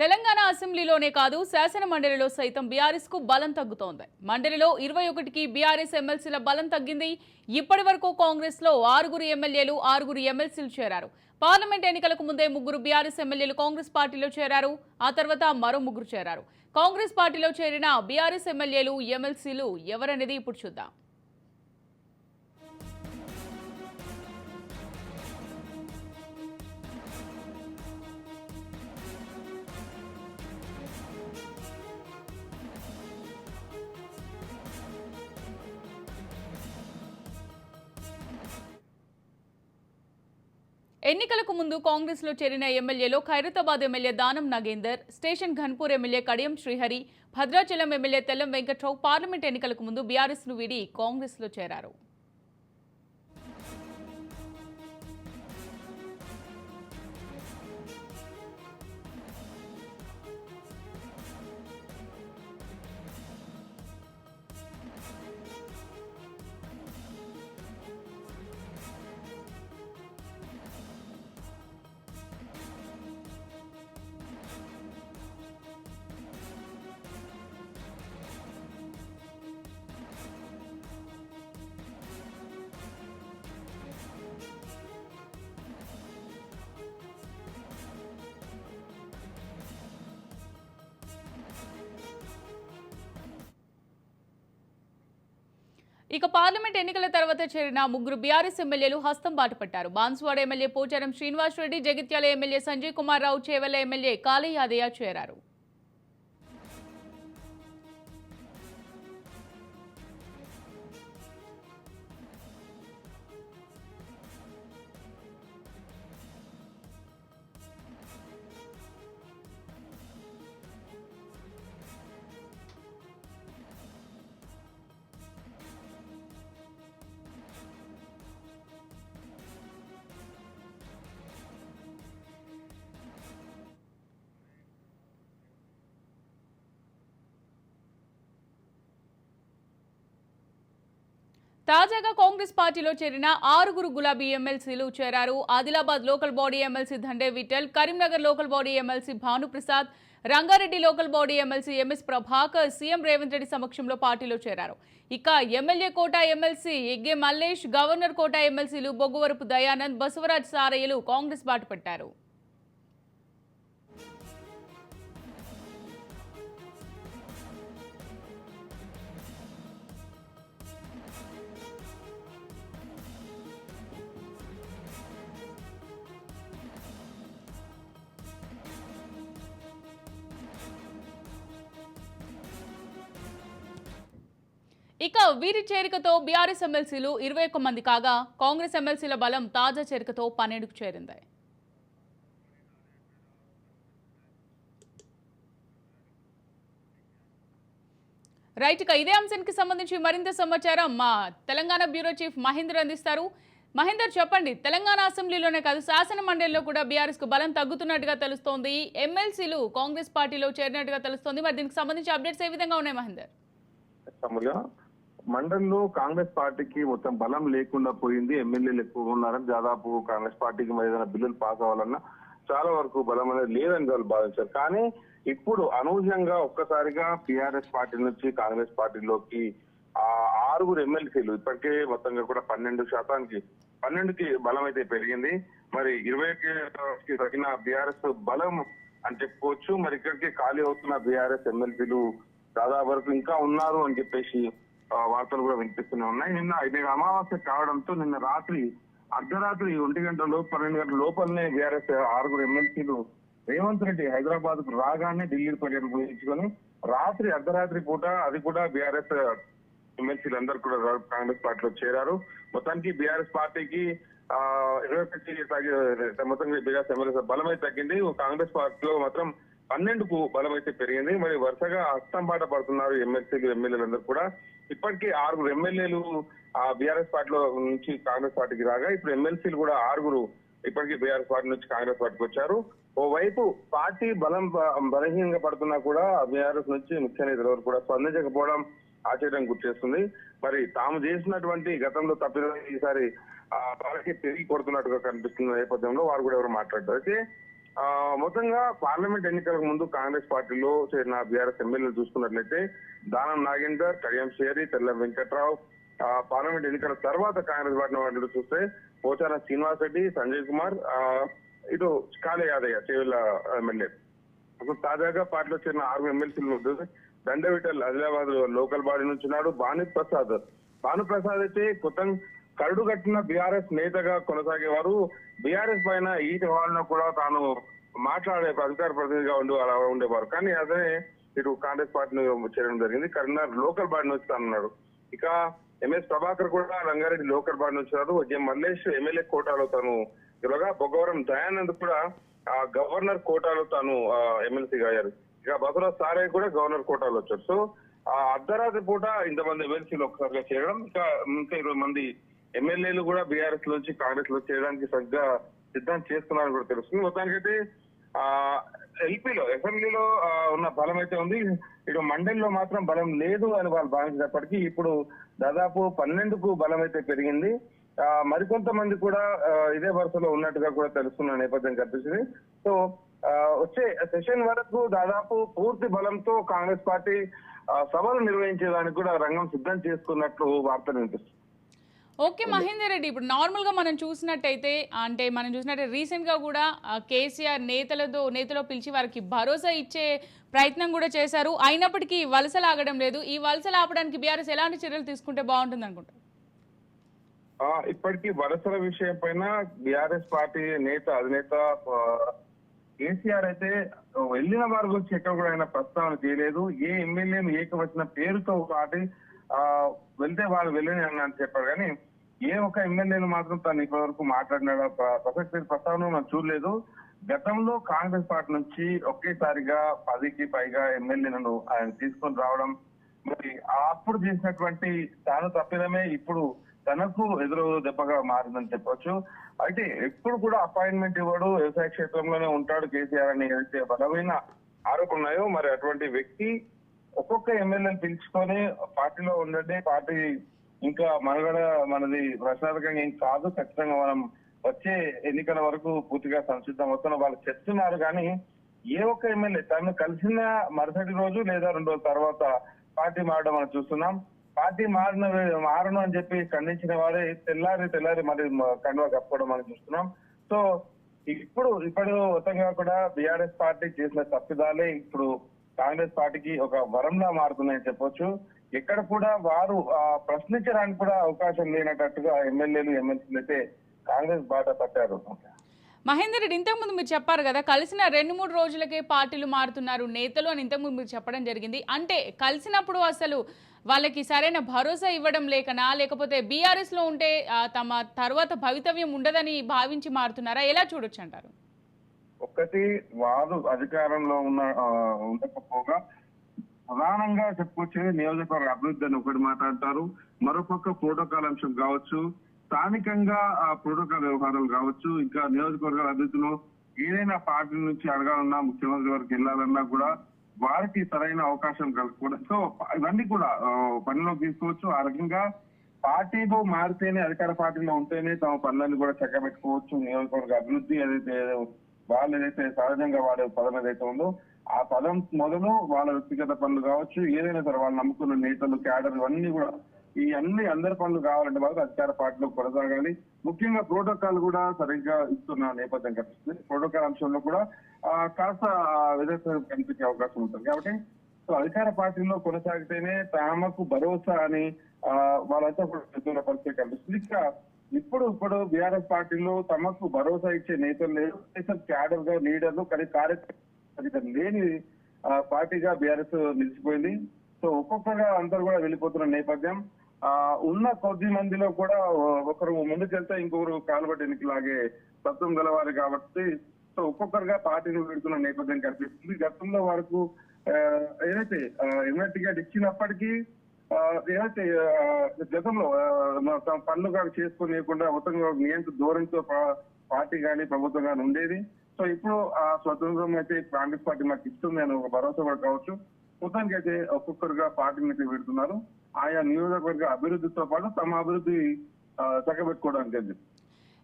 తెలంగాణ అసెంబ్లీలోనే కాదు శాసన మండలిలో సైతం బీఆర్ఎస్ కు బలం తగ్గుతోంది. మండలిలో 21కి బీఆర్ఎస్ ఎమ్మెల్సీల బలం తగ్గింది. ఇప్పటి వరకు కాంగ్రెస్ లో 6 ఎమ్మెల్యేలు 6 ఎమ్మెల్సీలు చేరారు. పార్లమెంట్ ఎన్నికలకు ముందే 3 బీఆర్ఎస్ ఎమ్మెల్యేలు కాంగ్రెస్ పార్టీలో చేరారు. ఆ తర్వాత మరో 3 చేరారు. కాంగ్రెస్ పార్టీలో చేరిన బీఆర్ఎస్ ఎమ్మెల్యేలు ఎమ్మెల్సీలు ఎవరనేది ఇప్పుడు చూద్దాం. ఎన్నికలకు ముందు కాంగ్రెస్ లో చేరిన ఎమ్మెల్యేలో Khairatabad MLA Danam Nagender, station Ghanpur MLA Kadiyam Srihari, Bhadrachalam MLA Tellam Venkatrao parliament ఎన్నికలకు ముందు బీఆర్ఎస్ ను వీడి కాంగ్రెస్ లో చేరారు. ఇక పార్లమెంట్ ఎన్నికల తర్వాత చేరిన 3 బీఆర్ఎస్ ఎమ్మెల్యేలు హస్తం బాటపట్టారు. Banswada MLA Pocharam Srinivas Reddy, Jagtial MLA Sanjay Kumar Rao, Chevella MLA Kale Yadaiah చేరారు. తాజాగా కాంగ్రెస్ పార్టీలో చేరిన 6 గులాబీ ఎమ్మెల్సీలు చేరారు. Adilabad local body MLC Dande Vittal, Karimnagar local body MLC Bhanuprasad, Rangareddy local body MLC MS Prabhakar CM Revanth Reddy సమక్షంలో పార్టీలో చేరారు. ఇక ఎమ్మెల్యే కోట ఎమ్మెల్సీ ఎగ్గే మల్లేష్, గవర్నర్ కోట ఎమ్మెల్సీలు బొగ్గువరపు దయానంద్, బసవరాజ్ సారయ్యలు కాంగ్రెస్ బాట పట్టారు. ఇక వీరి చేరికతో బీఆర్ఎస్ ఎమ్మెల్సీలు 21 మంది కాగా కాంగ్రెస్ ఎమ్మెల్సీల బలం తాజా చేరికతో 12కు చేరింది. రైట్, ఇక ఇదే అంశానికి సంబంధించి మరింత సమాచారం మా తెలంగాణ బ్యూరో చీఫ్ మహేందర్ అందిస్తారు. మహేందర్, చెప్పండి, తెలంగాణ అసెంబ్లీలోనే కాదు శాసన మండలిలో కూడా బీఆర్ఎస్ కు బలం తగ్గుతున్నట్టుగా తెలుస్తోంది. ఎమ్మెల్సీలు కాంగ్రెస్ పార్టీలో చేరినట్టుగా తెలుస్తోంది. మరి దీనికి సంబంధించి అప్డేట్స్ ఏ విధంగా ఉన్నాయి మహేందర్? మండలిలో కాంగ్రెస్ పార్టీకి మొత్తం బలం లేకుండా పోయింది. ఎమ్మెల్యేలు ఎక్కువ ఉన్నారని, దాదాపు కాంగ్రెస్ పార్టీకి మరి ఏదైనా బిల్లులు పాస్ అవ్వాలన్నా చాలా వరకు బలం అనేది లేదని వాళ్ళు భావించారు. కానీ ఇప్పుడు అనూహ్యంగా ఒక్కసారిగా టీఆర్ఎస్ పార్టీ నుంచి కాంగ్రెస్ పార్టీలోకి 6 ఎమ్మెల్సీలు ఇప్పటికే మొత్తంగా కూడా 12%కి బలం అయితే పెరిగింది. మరి 20కి తగిన బీఆర్ఎస్ బలం అని చెప్పుకోవచ్చు. మరి ఇక్కడికి ఖాళీ అవుతున్న బీఆర్ఎస్ ఎమ్మెల్సీలు దాదాపు వరకు ఇంకా ఉన్నారు అని చెప్పేసి వార్తలు కూడా వినిపిస్తూనే ఉన్నాయి. నిన్న అమావాస్య కావడంతో నిన్న రాత్రి అర్ధరాత్రి 1 గంట లోపు 12 గంటల లోపలనే బీఆర్ఎస్ 6 ఎమ్మెల్సీలు రేవంత్ రెడ్డి హైదరాబాద్ కు రాగానే ఢిల్లీ పర్యటన ముగించుకొని రాత్రి అర్ధరాత్రి పూట అది కూడా బీఆర్ఎస్ ఎమ్మెల్సీలు అందరూ కూడా కాంగ్రెస్ పార్టీలో చేరారు. మొత్తానికి బీఆర్ఎస్ పార్టీకి 21 మొత్తంగా బీఆర్ఎస్ ఎమ్మెల్యే బలం అయితే తగ్గింది. కాంగ్రెస్ పార్టీలో మాత్రం 12కు బలం అయితే పెరిగింది. మరి వరుసగా హస్తం బాట పడుతున్నారు ఎమ్మెల్సీలు ఎమ్మెల్యేలందరూ కూడా. ఇప్పటికీ 6 ఎమ్మెల్యేలు బీఆర్ఎస్ పార్టీలో నుంచి కాంగ్రెస్ పార్టీకి రాగా ఇప్పుడు ఎమ్మెల్సీలు కూడా 6 ఇప్పటికీ బీఆర్ఎస్ పార్టీ నుంచి కాంగ్రెస్ పార్టీకి వచ్చారు. ఓవైపు పార్టీ బలహీనంగా పడుతున్నా కూడా బీఆర్ఎస్ నుంచి ముఖ్య నేతల వరకు కూడా స్పందించకపోవడం ఆశ్చర్యం గుర్తిస్తుంది. మరి తాము చేసినటువంటి గతంలో తప్పిదం ఈసారి వాళ్ళకి తిరిగి కొడుతున్నట్టుగా కనిపిస్తున్న నేపథ్యంలో వారు కూడా ఎవరు మాట్లాడతారు. అయితే మొత్తంగా పార్లమెంట్ ఎన్నికలకు ముందు కాంగ్రెస్ పార్టీలో చేరిన బీఆర్ఎస్ ఎమ్మెల్యేలు చూసుకున్నట్లయితే దానం నాగేందర్, కడియం షేరి, తెల్ల వెంకట్రావు, పార్లమెంట్ ఎన్నికల తర్వాత కాంగ్రెస్ పార్టీ వాళ్ళు చూస్తే పోచారం శ్రీనివాస్ రెడ్డి, సంజయ్ కుమార్, ఇటు కాళే యాదయ్య చేవెళ్ళ ఎమ్మెల్యే. అప్పుడు తాజాగా పార్టీలో చేరిన 6 ఎమ్మెల్సీలు దండవిటల్ ఆదిలాబాద్ లోకల్ బాడీ నుంచి ఉన్నాడు. భానుప్రసాద్ అయితే కొత్త కరడు కట్టిన బీఆర్ఎస్ నేతగా కొనసాగేవారు. బీఆర్ఎస్ పైన ఈటి వాళ్ళను కూడా తాను మాట్లాడే అధికార ప్రతినిధిగా అలా ఉండేవారు. కానీ అదే ఇటు కాంగ్రెస్ పార్టీని చేరడం జరిగింది. కరీంనగర్ లోకల్ బాడీ నుంచి తానున్నాడు. ఇక ఎంఎస్ ప్రభాకర్ కూడా రంగారెడ్డి లోకల్ బాడీ నుంచి ఉన్నారు. జె మల్లేష్ ఎమ్మెల్యే కోటాలో తాను ఇలాగా బొగ్గవరం దయానంద్ కూడా గవర్నర్ కోటాలో తాను ఎమ్మెల్సీగా అయ్యారు. ఇక బసవరాజ్ సారే కూడా గవర్నర్ కోటాలో వచ్చారు. సో అర్ధరాత్రి పూట ఇంతమంది ఎమ్మెల్సీలు ఒకసారిగా చేయడం, ఇంకా 20 మంది ఎమ్మెల్యేలు కూడా బీఆర్ఎస్ లోంచి కాంగ్రెస్ లో చేయడానికి సరిగ్గా సిద్ధం చేస్తున్నారని కూడా తెలుస్తుంది. మొత్తానికైతే ఎల్పీలో అసెంబ్లీలో ఉన్న బలం అయితే ఉంది. ఇటు మండలిలో మాత్రం బలం లేదు అని వాళ్ళు భావించినప్పటికీ ఇప్పుడు దాదాపు 12కు బలం అయితే పెరిగింది. మరికొంతమంది కూడా ఇదే వరుసలో ఉన్నట్టుగా కూడా తెలుస్తున్న నేపథ్యం కనిపిస్తుంది. సో వచ్చే సెషన్ వరకు దాదాపు పూర్తి బలంతో కాంగ్రెస్ పార్టీ సభలు నిర్వహించేదానికి కూడా రంగం సిద్ధం చేసుకున్నట్లు వార్తలు వినిపిస్తుంది. ఓకే మహేందర్ రెడ్డి, ఇప్పుడు నార్మల్గా మనం చూసినట్టయితే రీసెంట్ గా కూడా కేసీఆర్ నేతలో పిలిచి వారికి భరోసా ఇచ్చే ప్రయత్నం కూడా చేశారు. అయినప్పటికీ వలసలు ఆగడం లేదు. ఈ వలసలు ఆపడానికి బీఆర్ఎస్ ఎలాంటి చర్యలు తీసుకుంటే బాగుంటుంది అనుకుంటారు? ఇప్పటికీ వలసల విషయం పైన బీఆర్ఎస్ పార్టీ అధినేత కేసీఆర్ అయితే వెళ్ళిన వారి గురించి ఎక్కడ కూడా ఆయన ప్రస్తావన చేయలేదు. ఏ ఎమ్మెల్యేను ఏకవచన పేరుతో పాటి వెళ్తే వాళ్ళు వెళ్ళని అని చెప్పారు. కానీ ఏ ఒక్క ఎమ్మెల్యేలు మాత్రం తను ఇప్పటి వరకు మాట్లాడిన ప్రస్తావన మనం చూడలేదు. గతంలో కాంగ్రెస్ పార్టీ నుంచి ఒకేసారిగా 10కి పైగా ఎమ్మెల్యేలను ఆయన తీసుకొని రావడం, మరి అప్పుడు చేసినటువంటి తాను తప్పిదమే ఇప్పుడు తనకు ఎదురు దెబ్బగా మారిందని చెప్పొచ్చు. అయితే ఎప్పుడు కూడా అపాయింట్మెంట్ ఇవ్వడు, వ్యవసాయ క్షేత్రంలోనే ఉంటాడు కేసీఆర్ అని ఏదైతే బలమైన ఆరోపణలు ఉన్నాయో, మరి అటువంటి వ్యక్తి ఒక్కొక్క ఎమ్మెల్యేని పిలుచుకొని పార్టీలో ఉండండి, పార్టీ ఇంకా మనది ప్రశ్నార్థకంగా ఏం కాదు, ఖచ్చితంగా మనం వచ్చే ఎన్నికల వరకు పూర్తిగా సంసిద్ధం అవుతున్న వాళ్ళు చెప్తున్నారు. కానీ ఏ ఒక్క ఎమ్మెల్యే తను కలిసిన మరుసటి రోజు లేదా 2 రోజుల తర్వాత పార్టీ మారడం మనం చూస్తున్నాం. పార్టీ మారను అని చెప్పి ఖండించిన వారే తెల్లారి మరి కండువా కప్పుకోవడం మనం చూస్తున్నాం. సో ఇప్పుడు మొత్తంగా కూడా బీఆర్ఎస్ పార్టీ చేసిన తప్పిదాలే ఇప్పుడు కాంగ్రెస్ పార్టీకి ఒక వరంలా మారుతున్నాయని చెప్పొచ్చు. ఎక్కడ కూడా వారు ప్రశ్నించడానికి కూడా అవకాశం లేనట్టుగా ఎమ్మెల్యేలు ఎమ్మెల్సీలు అయితే కాంగ్రెస్ బాట పట్టారు. మహేందర్ రెడ్డి, ఇంతకుముందు మీరు చెప్పారు కదా కలిసిన 2-3 రోజులకే పార్టీలు మారుతున్నారు నేతలు అని ఇంతకుముందు మీరు చెప్పడం జరిగింది. అంటే కలిసినప్పుడు అసలు వాళ్ళకి సరైన భరోసా ఇవ్వడం లేకనా, లేకపోతే బీఆర్ఎస్ లో ఉంటే తమ తర్వాత భవితవ్యం ఉండదని భావించి మారుతున్నారా? ఎలా చూడొచ్చు అంటారు? ఒక్కటి వారు అధికారంలో ఉండకపోగా ప్రధానంగా చెప్పుకొచ్చేది నియోజకవర్గ అభివృద్ధి అని ఒకటి మాట్లాడతారు. మరోపక్క ప్రోటోకాల్ అంశం కావచ్చు, స్థానికంగా ప్రోటోకాల్ వ్యవహారాలు కావచ్చు, ఇంకా నియోజకవర్గాల అభివృద్ధిలో ఏదైనా పార్టీ నుంచి అడగాలన్నా, ముఖ్యమంత్రి వరకు వెళ్ళాలన్నా కూడా వారికి సరైన అవకాశం కలగకూడదు. సో ఇవన్నీ కూడా పనిలోకి తీసుకోవచ్చు. ఆ రకంగా పార్టీలో మారితేనే, అధికార పార్టీలో ఉంటేనే తమ పనులను కూడా చక్కబెట్టుకోవచ్చు. నియోజకవర్గ అభివృద్ధి వాళ్ళు ఏదైతే సహజంగా వాడే పదం ఏదైతే ఉందో ఆ పదం మొదలు వాళ్ళ వ్యక్తిగత పనులు కావచ్చు, ఏదైనా సరే వాళ్ళు నమ్ముకున్న నేతలు, క్యాడర్ ఇవన్నీ కూడా ఈ అందరి పనులు కావాలంటే వాళ్ళకి అధికార పార్టీలో కొనసాగాలి. ముఖ్యంగా ప్రోటోకాల్ కూడా సరిగ్గా ఇస్తున్న నేపథ్యం కనిపిస్తుంది. ప్రోటోకాల్ అంశంలో కూడా కాస్త విధేయత కనిపించే అవకాశం ఉంటుంది. కాబట్టి సో అధికార పార్టీలో కొనసాగితేనే తమకు భరోసా అని వాళ్ళంతా కూడా చెప్తున్న పరిస్థితి కనిపిస్తుంది. ఇప్పుడు బీఆర్ఎస్ పార్టీలో తమకు భరోసా ఇచ్చే నేతలు లేరు, క్యాడర్ గా లీడర్లు, కానీ కార్యకర్తలు లేని పార్టీగా బీఆర్ఎస్ నిలిచిపోయింది. సో ఒక్కొక్కగా అందరూ కూడా వెళ్ళిపోతున్న నేపథ్యం. ఉన్న కొద్ది మందిలో కూడా ఒకరు ముందుకెళ్తే ఇంకొకరు కాలుబట్టి లాగే తత్వం గలవారు కాబట్టి సో ఒక్కొక్కరుగా పార్టీని పెడుతున్న నేపథ్యం కనిపిస్తుంది. గతంలో వరకు ఏదైతే ఎమ్మెల్యే టికెట్ ఇచ్చినప్పటికీ ఏదైతే గతంలో తమ పనులు చేసుకోలేకుండా మొత్తంగా నియంత్రణ ధోరణితో పార్టీ కానీ ప్రభుత్వం కానీ ఉండేది. సో ఇప్పుడు ఆ స్వతంత్రం అయితే కాంగ్రెస్ పార్టీ మాకు ఇస్తుంది అని ఒక భరోసా కూడా కావచ్చు. మొత్తానికి అయితే ఒక్కొక్కరుగా పార్టీని అయితే పెడుతున్నారు. ఆయా నియోజకవర్గ అభివృద్ధితో పాటు తమ అభివృద్ధి చక్కబెట్టుకోవడానికి.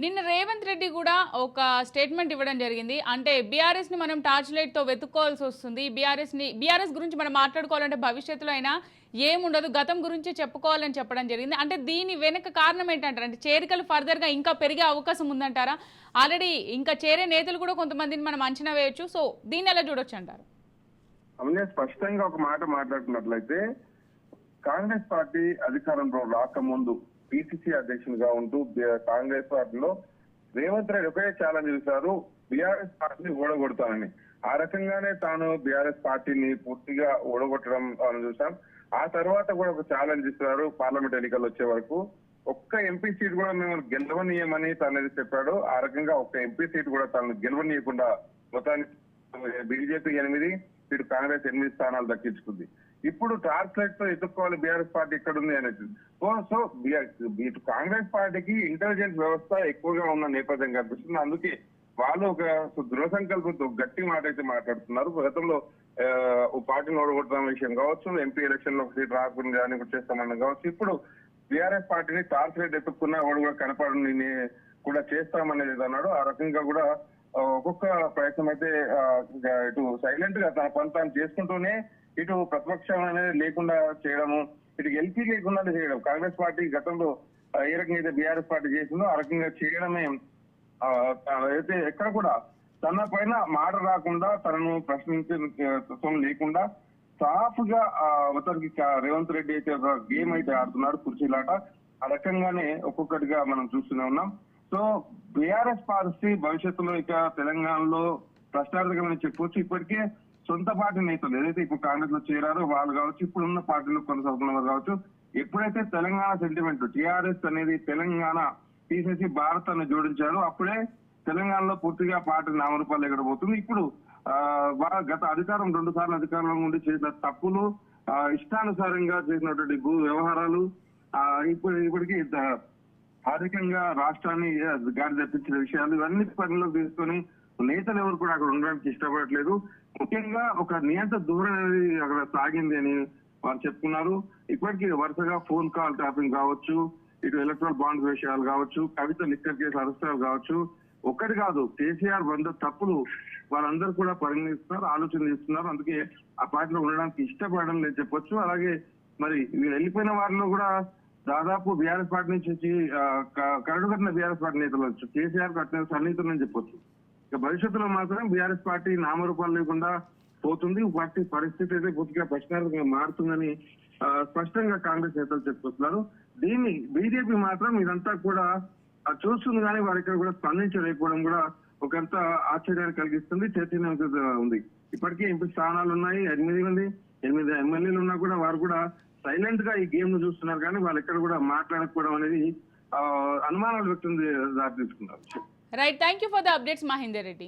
నిన్న రేవంత్ రెడ్డి కూడా ఒక స్టేట్మెంట్ ఇవ్వడం జరిగింది. అంటే బీఆర్ఎస్ ని మనం టార్చ్ లైట్ తో వెతుక్కోవాల్సి వస్తుంది. బీఆర్ఎస్ గురించి మనం మాట్లాడుకోవాలంటే భవిష్యత్తులో అయినా ఏముండదు, గతం గురించి చెప్పుకోవాలని చెప్పడం జరిగింది. అంటే దీని వెనక కారణం ఏంటంటారు? అంటే చేరికలు ఫర్దర్ గా ఇంకా పెరిగే అవకాశం ఉందంటారా? ఆల్రెడీ ఇంకా చేరే నేతలు కూడా కొంతమందిని మనం అంచనా వేయొచ్చు. సో దీన్ని ఎలా చూడొచ్చు అంటారు? అవునే, స్పష్టంగా ఒక మాట మాట్లాడుతున్నట్లయితే కాంగ్రెస్ పార్టీ అధికారంలో రాకముందు పిసిసి అధ్యక్షునిగా ఉంటూ కాంగ్రెస్ పార్టీలో రేవంత్ రెడ్డి ఒకే ఛాలెంజ్ చేశారు, బీఆర్ఎస్ పార్టీని ఓడగొడతానని. ఆ రకంగానే తాను బీఆర్ఎస్ పార్టీని పూర్తిగా ఓడగొట్టడం చూసాం. ఆ తర్వాత కూడా ఒక ఛాలెంజ్ ఇస్తున్నారు, పార్లమెంట్ ఎన్నికలు వచ్చే వరకు ఒక్క ఎంపీ సీట్ కూడా మేము గెలవనీయమని తనది చెప్పాడు. ఆ రకంగా ఒక్క ఎంపీ సీట్ కూడా తను గెలవనీయకుండా మొత్తానికి బీజేపీ 8, ఇటు కాంగ్రెస్ 8 స్థానాలు దక్కించుకుంది. ఇప్పుడు టార్చ్ లైట్ తో ఎదుర్కోవాలి బీఆర్ఎస్ పార్టీ ఎక్కడుంది అనేది. సో ఇటు కాంగ్రెస్ పార్టీకి ఇంటెలిజెన్స్ వ్యవస్థ ఎక్కువగా ఉన్న నేపథ్యం కనిపిస్తుంది. అందుకే వాళ్ళు ఒక దృఢ సంకల్పంతో గట్టి మాట అయితే మాట్లాడుతున్నారు. గతంలో పార్టీని ఓడగొట్టడం విషయం కావచ్చు, ఎంపీ ఎలక్షన్ లో ఒక సీట్ రాకుండా అని చేస్తామని కావచ్చు, ఇప్పుడు బీఆర్ఎస్ పార్టీని టార్చ్ లైట్ ఎత్తుకున్నా వాడు కూడా కనపడని కూడా చేస్తామనేది అన్నాడు. ఆ రకంగా కూడా ఒక్కొక్క ప్రయత్నం అయితే ఇటు సైలెంట్ గా తన పని తాను చేసుకుంటూనే ఇటు ప్రతిపక్షం అనేది లేకుండా చేయడము, ఇటు ఎల్పీ లేకుండా చేయడం. కాంగ్రెస్ పార్టీ గతంలో ఏ రకంగా అయితే బీఆర్ఎస్ పార్టీ చేసిందో ఆ రకంగా చేయడమే. అయితే ఎక్కడ కూడా తన పైన మాట రాకుండా, తనను ప్రశ్నించడం లేకుండా సాఫ్ గా మొత్తానికి రేవంత్ రెడ్డి అయితే ఒక గేమ్ అయితే ఆడుతున్నాడు, కుర్చీలాట. ఆ రకంగానే ఒక్కొక్కటిగా మనం చూస్తూనే ఉన్నాం. సో బీఆర్ఎస్ పార్టీ భవిష్యత్తులో ఇక తెలంగాణలో ప్రశ్నార్థకమని చెప్పొచ్చు. ఇప్పటికే సొంత పార్టీ నేతలు ఏదైతే ఇప్పుడు కాంగ్రెస్ లో చేరారో వాళ్ళు కావచ్చు, ఇప్పుడు ఉన్న పార్టీలో కొనసాగుతున్న వారు కావచ్చు, ఎప్పుడైతే తెలంగాణ సెంటిమెంట్ టీఆర్ఎస్ అనేది తెలంగాణ తీసేసి భారత్ అని జోడించారో అప్పుడే తెలంగాణలో పూర్తిగా పార్టీ నామరూపాలు ఎక్కడ పోతుంది. ఇప్పుడు గత అధికారం 2 సార్లు అధికారంలో ఉండి చేసిన తప్పులు, ఇష్టానుసారంగా చేసినటువంటి భూ వ్యవహారాలు, ఇప్పటికీ ఆర్థికంగా రాష్ట్రాన్ని గాడి తప్పించిన విషయాలు ఇవన్నీ పరిగణలోకి తీసుకొని నేతలు ఎవరు కూడా అక్కడ ఉండడానికి ఇష్టపడట్లేదు. ముఖ్యంగా ఒక నియంత్ర ధోరణి అనేది అక్కడ సాగింది అని వారు చెప్తున్నారు. ఇప్పటికీ వరుసగా ఫోన్ కాల్ ట్యాపింగ్ కావచ్చు, ఇటు ఎలక్ట్రల్ బాండ్స్ విషయాలు కావచ్చు, కవిత లిక్కర్ కేసు అరెస్టాలు కావచ్చు, ఒక్కటి కాదు కేసీఆర్ 100 తప్పులు వాళ్ళందరూ కూడా పరిగణిస్తున్నారు, ఆలోచన చేస్తున్నారు. అందుకే ఆ పార్టీలో ఉండడానికి ఇష్టపడడం లేదు చెప్పొచ్చు. అలాగే మరి వెళ్ళిపోయిన వారిలో కూడా దాదాపు బీఆర్ఎస్ పార్టీ నుంచి కరడు కట్టిన బీఆర్ఎస్ పార్టీ నేతలు వచ్చు, కేసీఆర్ కట్టిన సన్నిహితులని చెప్పొచ్చు. ఇక భవిష్యత్తులో మాత్రం బీఆర్ఎస్ పార్టీ నామరూపాలు లేకుండా పోతుంది. పార్టీ పరిస్థితి అయితే పూర్తిగా ప్రశ్నార్థకంగా మారుతుందని స్పష్టంగా కాంగ్రెస్ నేతలు చెప్పుకొస్తున్నారు. దీన్ని బీజేపీ మాత్రం ఇదంతా కూడా చూస్తుంది, కానీ వారి ఇక్కడ కూడా స్పందించలేకపోవడం కూడా ఒకంత ఆశ్చర్యాన్ని కలిగిస్తుంది, చైతన్యం ఉంది. ఇప్పటికే ఎంపీ స్థానాలు ఉన్నాయి, 8 ఎమ్మెల్యేలు ఉన్నా కూడా వారు కూడా సైలెంట్ గా ఈ గేమ్ ను చూస్తున్నారు, కానీ వాళ్ళు ఎక్కడ కూడా మాట్లాడకపోవడం అనేది అనుమానాలు వ్యక్తం దారి తీసుకున్నారు. Right, thank you for the updates Mahender Reddy.